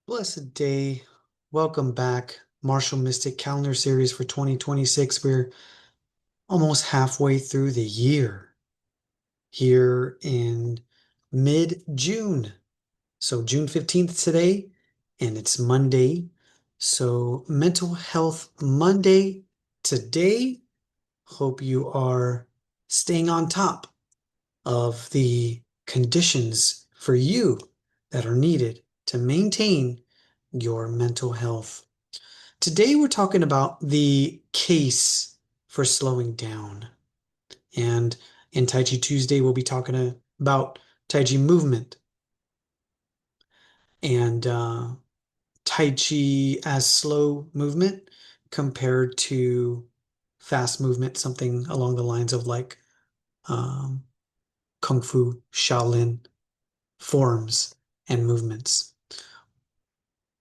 Blessed day. Welcome back. Martial Mystic Calendar Series for 2026. We're almost halfway through the year here in mid-June. So June 15th today, and it's Monday. So Mental Health Monday today. Hope you are staying on top of the conditions for you that are needed to maintain your mental health. Today, we're talking about the case for slowing down. And in Tai Chi Tuesday, we'll be talking about Tai Chi movement and Tai Chi as slow movement compared to fast movement, something along the lines of like um, Kung Fu, Shaolin forms and movements.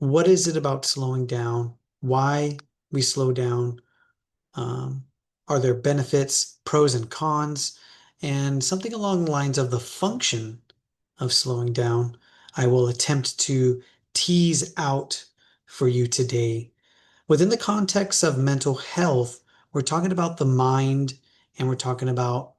What is it about slowing down? Why we slow down? Um, are there benefits, pros and cons, and something along the lines of the function of slowing down? I will attempt to tease out for you today. Within the context of mental health, we're talking about the mind and we're talking about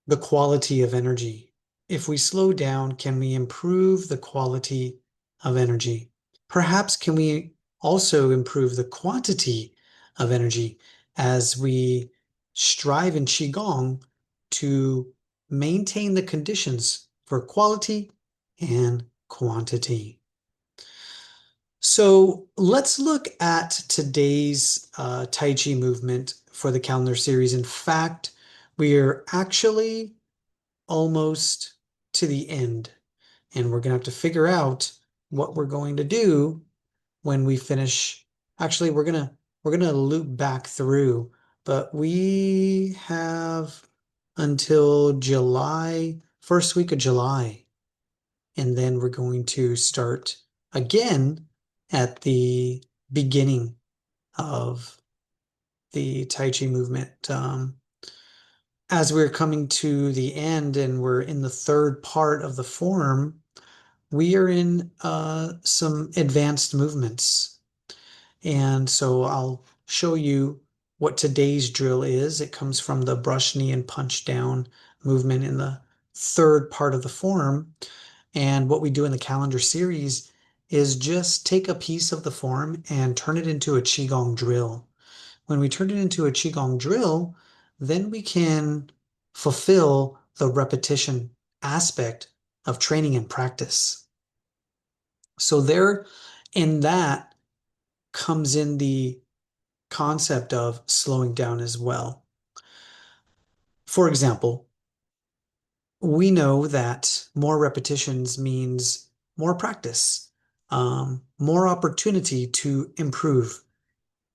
the quality of energy. If we slow down, can we improve the quality of energy? Perhaps can we also improve the quantity of energy as we strive in Qigong to maintain the conditions for quality and quantity. So let's look at today's Tai Chi movement for the calendar series. In fact, we're actually almost to the end, and we're going to have to figure out what we're going to do when we finish. Actually, we're gonna loop back through, but we have until July, first week of July, and then we're going to start again at the beginning of the Tai Chi movement. As we're coming to the end and we're in the third part of the form, we are in some advanced movements. And so I'll show you what today's drill is. It comes from the brush knee and punch down movement in the third part of the form. And what we do in the calendar series is just take a piece of the form and turn it into a Qigong drill. When we turn it into a Qigong drill, then we can fulfill the repetition aspect of training and practice. So there in that comes in the concept of slowing down as well. For example, we know that more repetitions means more practice, more opportunity to improve,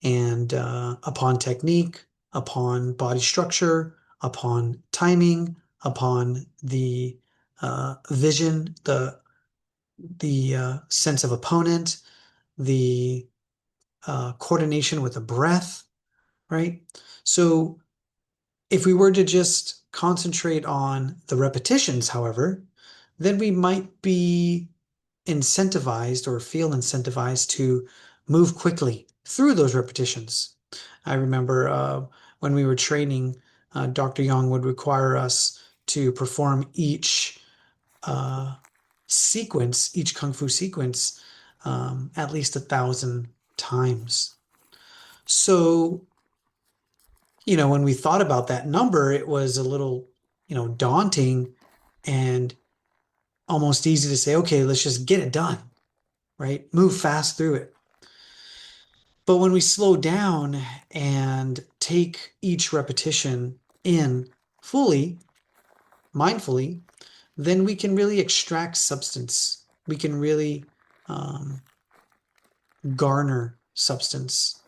and upon technique, upon body structure, upon timing, upon the vision, the sense of opponent, the coordination with the breath, right? So if we were to just concentrate on the repetitions, however, then we might be incentivized or feel incentivized to move quickly through those repetitions. I remember when we were training, Dr. Young would require us to perform each uh, sequence, each Kung Fu sequence, at least 1,000 times. So, when we thought about that number, it was a little, daunting and almost easy to say, okay, let's just get it done, right? Move fast through it. But when we slow down and take each repetition in fully, mindfully, then we can really extract substance. We can really um, garner substance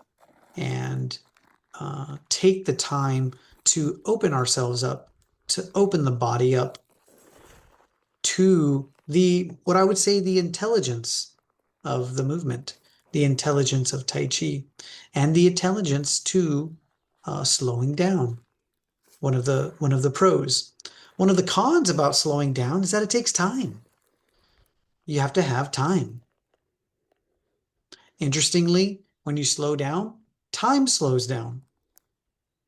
and take the time to open ourselves up, to open the body up to what I would say, the intelligence of the movement, the intelligence of Tai Chi, and the intelligence to slowing down. One of the pros. One of the cons about slowing down is that it takes time. You have to have time. Interestingly, when you slow down, time slows down.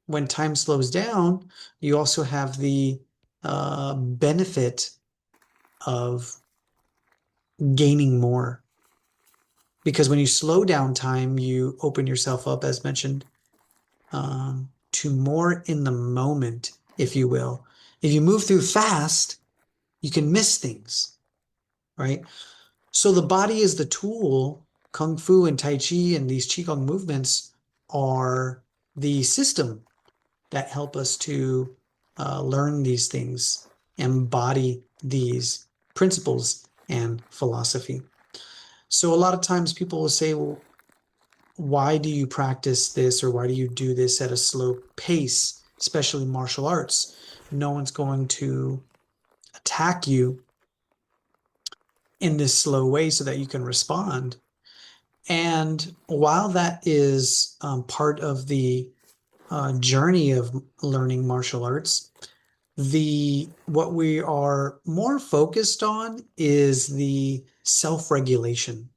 When time slows down, you also have the benefit of gaining more. Because when you slow down time, you open yourself up, as mentioned, to more in the moment, if you will. If you move through fast, you can miss things, right? So the body is the tool. Kung Fu and Tai Chi and these Qigong movements are the system that help us to learn these things, embody these principles and philosophy. So a lot of times people will say, well, why do you practice this or why do you do this at a slow pace, especially martial arts? No one's going to attack you in this slow way so that you can respond. And while that is part of the journey of learning martial arts, the what we are more focused on is the self-regulation.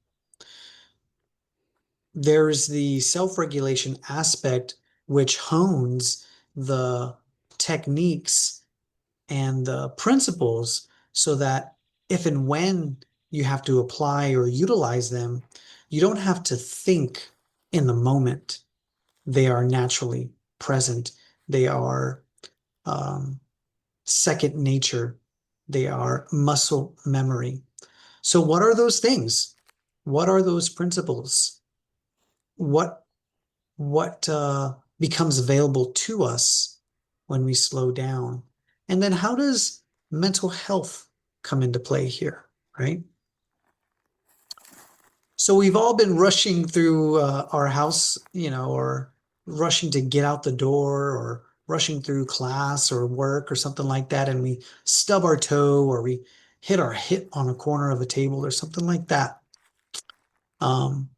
There's the self-regulation aspect which hones the techniques and the principles so that if and when you have to apply or utilize them, you don't have to think in the moment. They are naturally present. They are um, second nature. They are muscle memory. So, what are those things? What are those principles? What what becomes available to us when we slow down? And then how does mental health come into play here, right? So we've all been rushing through our house, or rushing to get out the door or rushing through class or work or something like that, and we stub our toe or we hit our hip on a corner of a table or something like that. Um,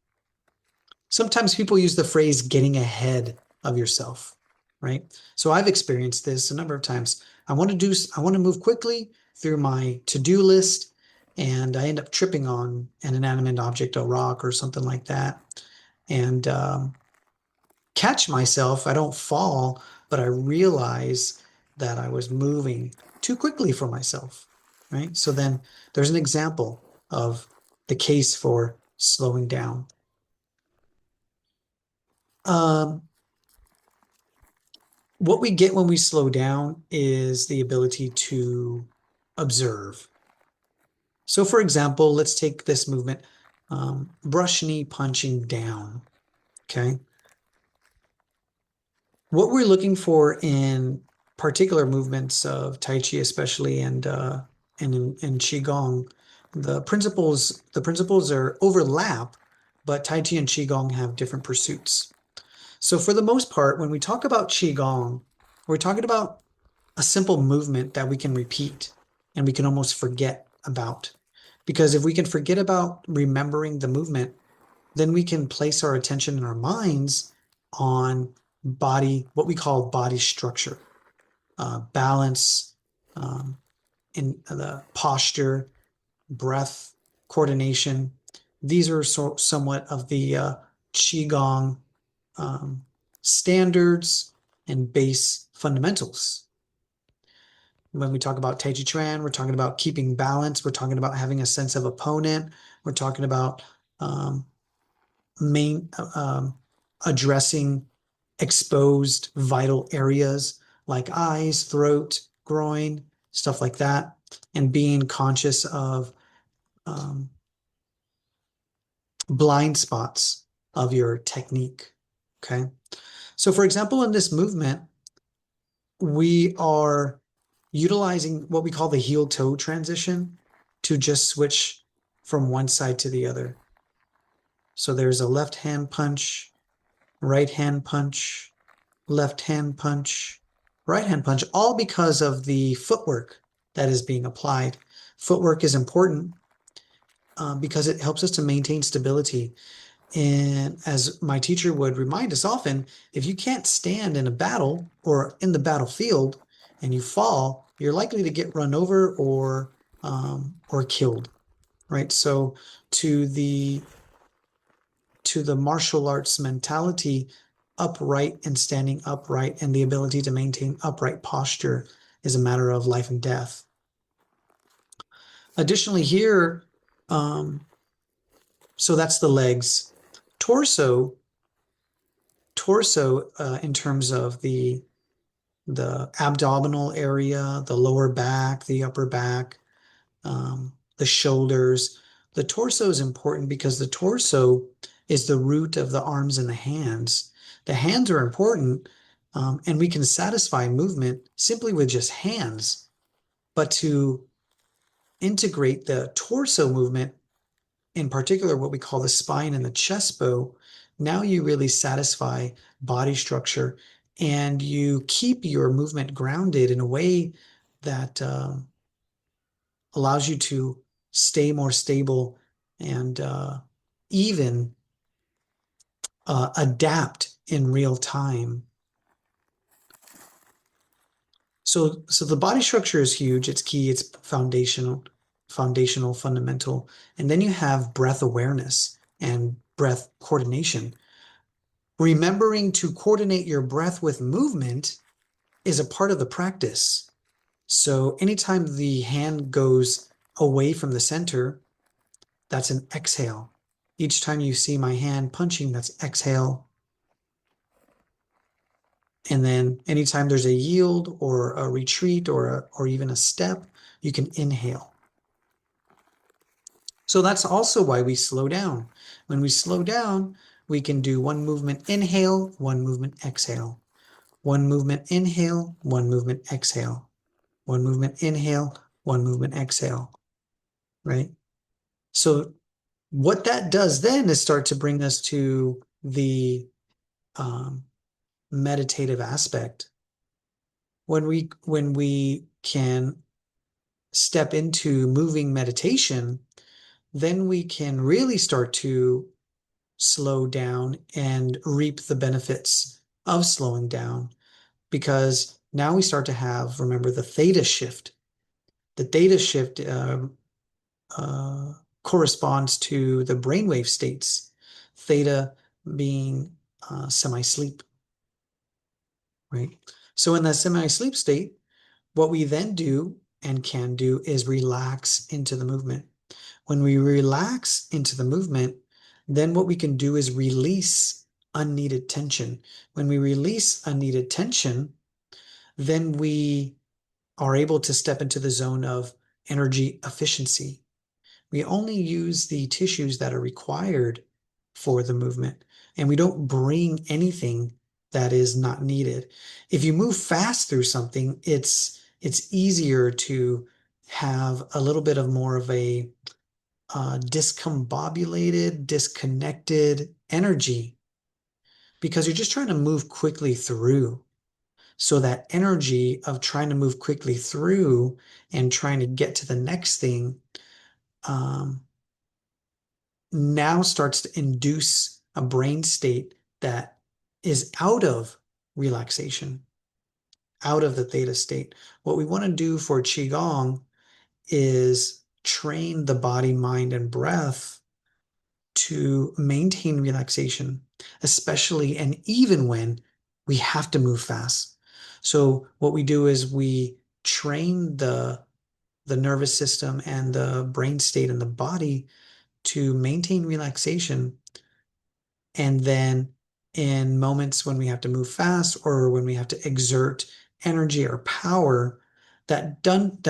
Sometimes people use the phrase getting ahead of yourself, right? So I've experienced this a number of times. I want to move quickly through my to-do list, and I end up tripping on an inanimate object, a rock or something like that, and catch myself. I don't fall, but I realize that I was moving too quickly for myself, right? So then there's an example of the case for slowing down. Um, what we get when we slow down is the ability to observe. So, for example, let's take this movement, brush knee punching down. Okay. What we're looking for in particular movements of Tai Chi, especially, and in Qigong, the principles are overlap, but Tai Chi and Qigong have different pursuits. So, for the most part, when we talk about Qigong, we're talking about a simple movement that we can repeat and we can almost forget about. Because if we can forget about remembering the movement, then we can place our attention in our minds on body, what we call body structure, balance, um, in the posture, breath, coordination. These are somewhat of the Qigong um, standards and base fundamentals. When we talk about Tai Chi Chuan, we're talking about keeping balance. We're talking about having a sense of opponent. We're talking about um, main addressing exposed vital areas like eyes, throat, groin, stuff like that, and being conscious of um, blind spots of your technique. Okay. So, for example, in this movement, we are utilizing what we call the heel toe transition to just switch from one side to the other. So there's a left hand punch, right hand punch, left hand punch, right hand punch, all because of the footwork that is being applied. Footwork is important because it helps us to maintain stability. And as my teacher would remind us often, if you can't stand in a battle or in the battlefield and you fall, you're likely to get run over or killed, right? So to to the martial arts mentality, upright and standing upright, and the ability to maintain upright posture is a matter of life and death. Additionally, here, so that's the legs. Torso, in terms of the abdominal area, the lower back, the upper back, the shoulders. The torso is important because the torso is the root of the arms and the hands. The hands are important, and we can satisfy movement simply with just hands. But to integrate the torso movement, in particular, what we call the spine and the chest bow, now you really satisfy body structure and you keep your movement grounded in a way that allows you to stay more stable and even adapt in real time. So the body structure is huge. It's key. It's foundational, fundamental. And then you have breath awareness and breath coordination. Remembering to coordinate your breath with movement is a part of the practice. So anytime the hand goes away from the center, that's an exhale. Each time you see my hand punching, that's exhale. And then anytime there's a yield or a retreat or even a step, you can inhale. So that's also why we slow down. When we slow down, we can do one movement inhale, one movement exhale. One movement inhale, one movement exhale. One movement inhale, one movement exhale, right? So what that does then is start to bring us to the meditative aspect. When we can step into moving meditation, then we can really start to slow down and reap the benefits of slowing down, because now we start to have, remember, the theta shift. The theta shift corresponds to the brainwave states, theta being semi-sleep, right? So in that semi-sleep state, what we then do and can do is relax into the movement. When we relax into the movement, then what we can do is release unneeded tension. When we release unneeded tension, then we are able to step into the zone of energy efficiency. We only use the tissues that are required for the movement, and we don't bring anything that is not needed. If you move fast through something, it's easier to have a little bit of more of a discombobulated, disconnected energy, because you're just trying to move quickly through. So that energy of trying to move quickly through and trying to get to the next thing now starts to induce a brain state that is out of relaxation, out of the theta state. What we want to do for Qigong is train the body, mind, and breath to maintain relaxation, especially and even when we have to move fast. So what we do is we train the nervous system and the brain state and the body to maintain relaxation. And then in moments when we have to move fast or when we have to exert energy or power, that doesn't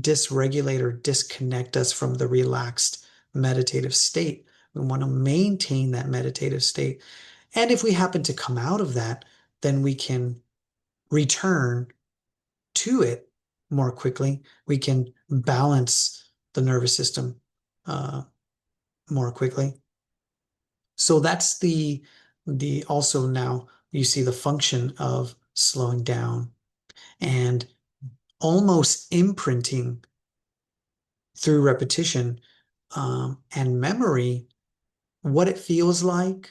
dysregulate or disconnect us from the relaxed meditative state. We want to maintain that meditative state. And if we happen to come out of that, then we can return to it more quickly. We can balance the nervous system more quickly. So that's the also now you see the function of slowing down and almost imprinting through repetition and memory what it feels like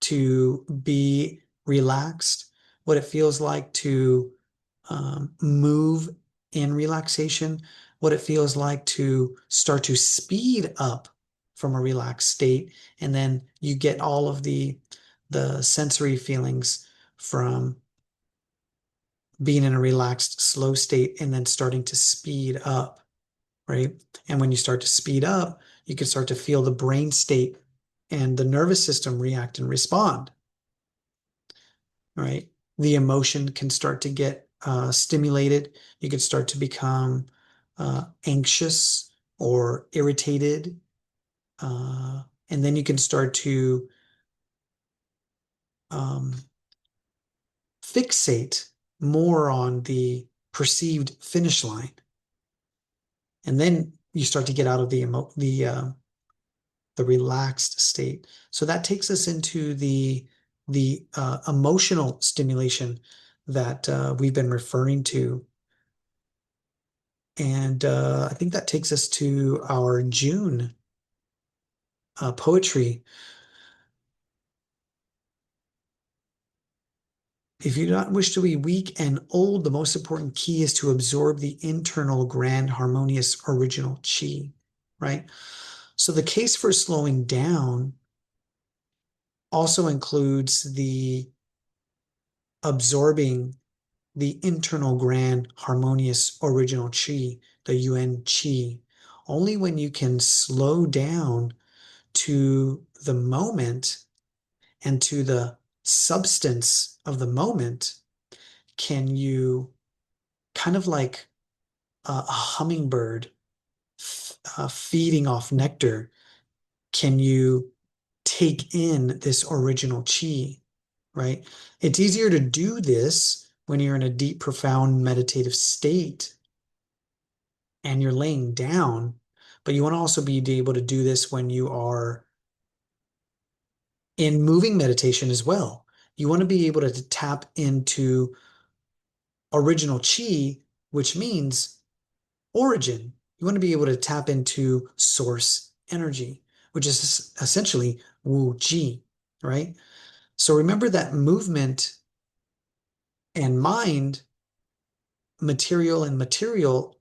to be relaxed, what it feels like to move in relaxation, what it feels like to start to speed up from a relaxed state, and then you get all of the sensory feelings from being in a relaxed, slow state and then starting to speed up, right? And when you start to speed up, you can start to feel the brain state and the nervous system react and respond, right? The emotion can start to get stimulated. You can start to become anxious or irritated. And then you can start to um, fixate more on the perceived finish line. And then you start to get out of the relaxed state. So that takes us into the emotional stimulation that we've been referring to. And I think that takes us to our June poetry. If you do not wish to be weak and old, the most important key is to absorb the internal, grand, harmonious, original chi, right? So the case for slowing down also includes the absorbing the internal, grand, harmonious, original chi, the yuan chi. Only when you can slow down to the moment and to the substance of the moment can you kind of like a hummingbird feeding off nectar, can you take in this original chi, right? It's easier to do this when you're in a deep, profound meditative state and you're laying down, but you want to also be able to do this when you are in moving meditation as well. You want to be able to tap into original chi, which means origin. You want to be able to tap into source energy, which is essentially Wu Ji, right? So remember that movement and mind, material and material,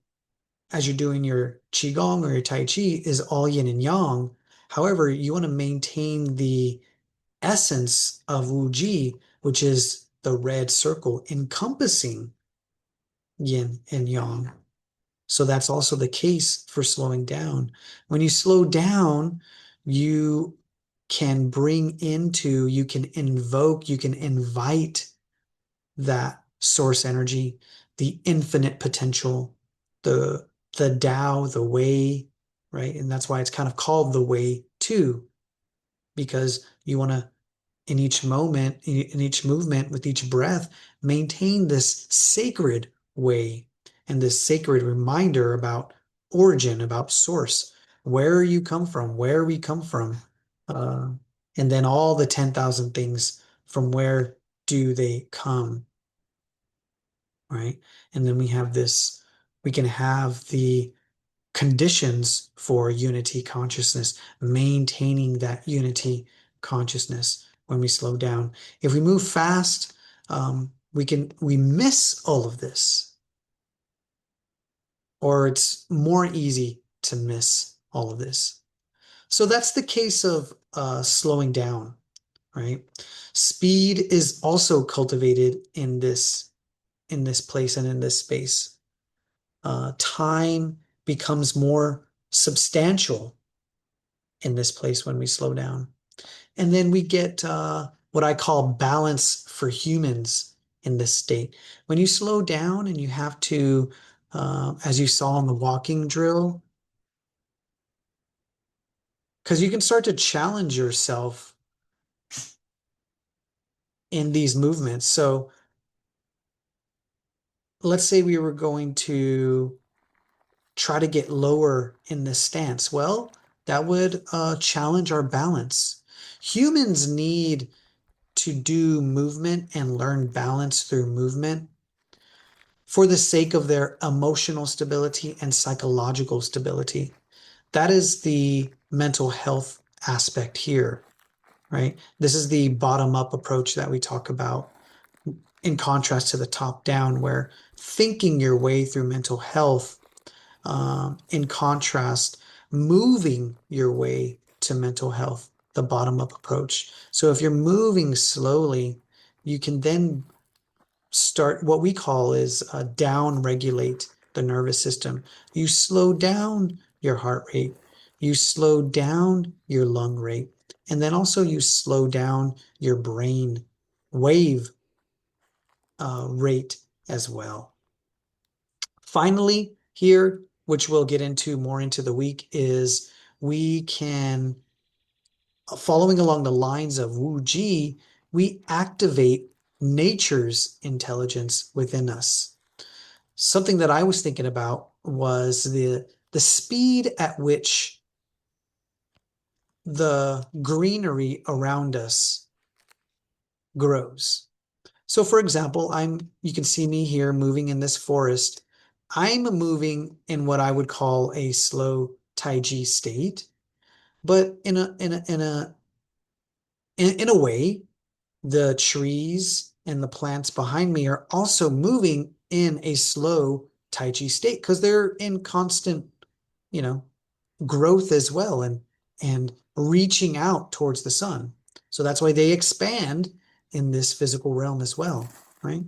as you're doing your Qigong or your Tai Chi, is all yin and yang. However, you want to maintain the essence of Wu Ji, which is the red circle encompassing yin and yang. So that's also the case for slowing down. When you slow down, you can bring into, you can invoke, you can invite that source energy, the infinite potential, the Tao, the way, right? And that's why it's kind of called the way too, because you want to in each moment, in each movement, with each breath, maintain this sacred way and this sacred reminder about origin, about source, where you come from, where we come from, uh, and then all the 10,000 things from where do they come, right? And then we have this, we can have the conditions for unity consciousness, maintaining that unity consciousness when we slow down. If we move fast, we miss all of this, or it's more easy to miss all of this. So that's the case of slowing down, right? Speed is also cultivated in this place and in this space. Time becomes more substantial in this place when we slow down. And then we get what I call balance for humans in this state. When you slow down and you have to, as you saw in the walking drill, because you can start to challenge yourself in these movements. So let's say we were going to try to get lower in this stance. Well, that would challenge our balance. Humans need to do movement and learn balance through movement for the sake of their emotional stability and psychological stability. That is the mental health aspect here, right? This is the bottom up approach that we talk about in contrast to the top down, where thinking your way through mental health, in contrast, moving your way to mental health, the bottom-up approach. So if you're moving slowly, you can then start what we call is down regulate the nervous system. You slow down your heart rate, you slow down your lung rate, and then also you slow down your brain wave rate as well. Finally, here, which we'll get into more into the week, is we can, following along the lines of Wu Ji, we activate nature's intelligence within us. Something that I was thinking about was the speed at which the greenery around us grows. So for example, you can see me here moving in this forest. I'm moving in what I would call a slow Tai Chi state, but in a way, the trees and the plants behind me are also moving in a slow Tai Chi state because they're in constant, you know, growth as well and reaching out towards the sun. So that's why they expand in this physical realm as well, right?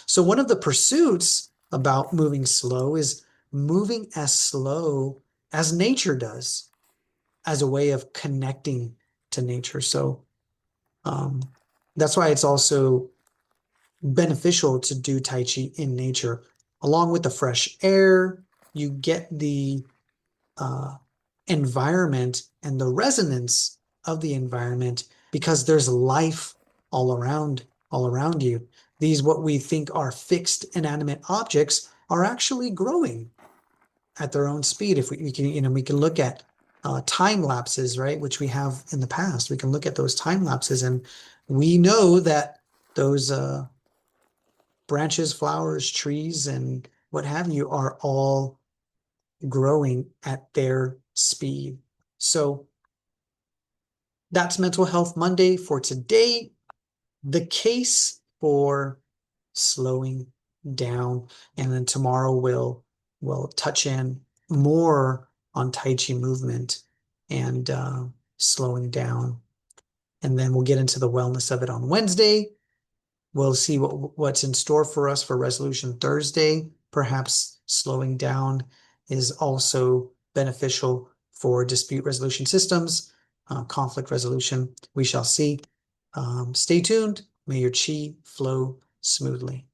So one of the pursuits about moving slow is moving as slow as nature does as a way of connecting to nature. So um, that's why it's also beneficial to do Tai Chi in nature. Along with the fresh air, you get the uh, environment and the resonance of the environment because there's life all around you. These what we think are fixed inanimate objects are actually growing at their own speed. If we can, we can look at time lapses, right, which we have in the past. We can look at those time lapses, and we know that those branches, flowers, trees, and what have you are all growing at their speed. So that's Mental Health Monday for today. The case for slowing down, and then tomorrow we'll touch in more on Tai Chi movement and slowing down, and then we'll get into the wellness of it on Wednesday. We'll see what's in store for us for Resolution Thursday. Perhaps slowing down is also beneficial for dispute resolution systems, conflict resolution. We shall see. Stay tuned. May your chi flow smoothly.